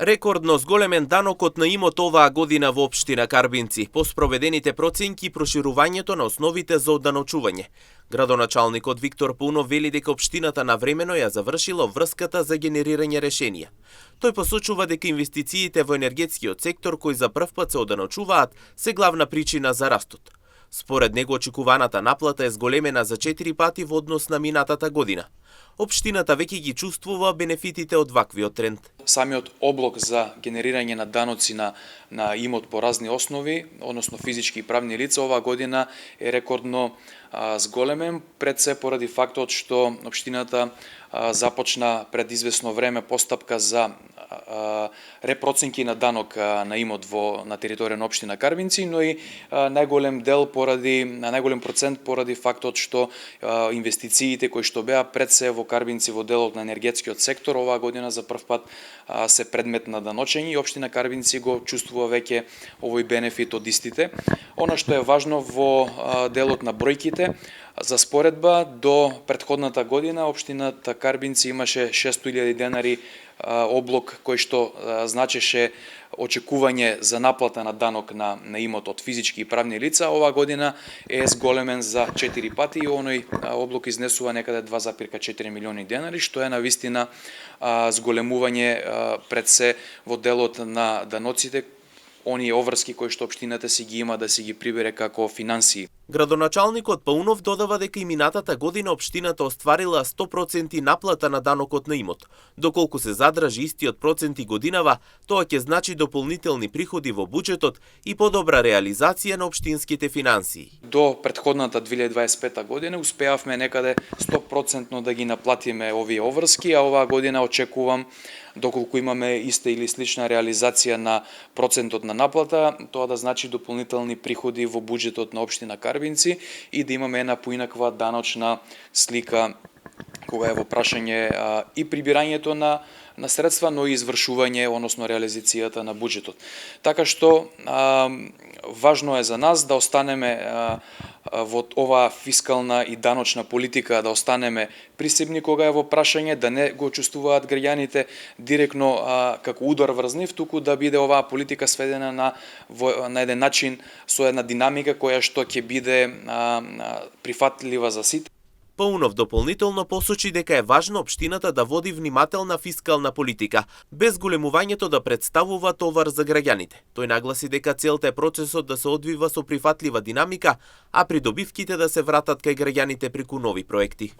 Рекордно зголемен данокот на имот оваа година во општина Карбинци, по спроведените проценки и проширувањето на основите за одданочување. Градоначалникот Виктор Паунов вели дека општината навремено ја завршила врската за генерирање решенија. Тој посочува дека инвестициите во енергетскиот сектор кои за прв пат се одданочуваат се главна причина за растот. Според него очекуваната наплата е зголемена за 4 пати во однос на минатата година. Општината веќе ги чувствува бенефитите од ваквиот тренд. Самиот облог за генерирање на даноци на имот по разни основи, односно физички и правни лица, оваа година е рекордно зголемен, пред се поради фактот што општината започна пред извесно време постапка за репроценки на данок на имот на територија на општина Карбинци, но и најголем процент поради фактот што инвестициите кои што беа пред се во Карбинци во делот на енергетскиот сектор оваа година за прв пат се предмет на даночење и општина Карбинци го чувствува веќе овој бенефит од истите. Она што е важно во делот на бројките, за споредба до претходната година општината Карбинци имаше 600.000 денари облог кој што значеше очекување за наплата на данок на имот од физички и правни лица. Оваа година е зголемен за 4 пати и оној облог изнесува некаде 2,4 милиони денари, што е навистина зголемување пред се во делот на даноците, оние оврски кои што општината си ги има да си ги прибере како финансии. Градоначалникот Паунов додава дека и минатата година општината остварила 100% наплата на данокот на имот. Доколку се задржи истиот процент и годинава, тоа ќе значи дополнителни приходи во буџетот и подобра реализација на општинските финансии. До претходната 2025 година успеавме некаде 100% да ги наплатиме овие оврски, а оваа година очекувам, доколку имаме иста или слична реализација на процентот на наплата, тоа да значи дополнителни приходи во буџетот на општина Карбинци и да имаме една поинаква даночна слика кога е во прашање и прибирањето на средства, но и извршување, односно реализацијата на буџетот. Така што важно е за нас да останеме во оваа фискална и даночна политика, да останеме присебни кога е во прашање, да не го чувствуваат граѓаните директно како удар врз нив, туку да биде оваа политика сведена на еден начин со една динамика која што ќе биде прифатлива за сите. Паунов дополнително посочи дека е важно општината да води внимателна фискална политика, без големувањето да представува товар за граѓаните. Тој нагласи дека целта е процесот да се одвива со прифатлива динамика, а придобивките да се вратат кај граѓаните преку нови проекти.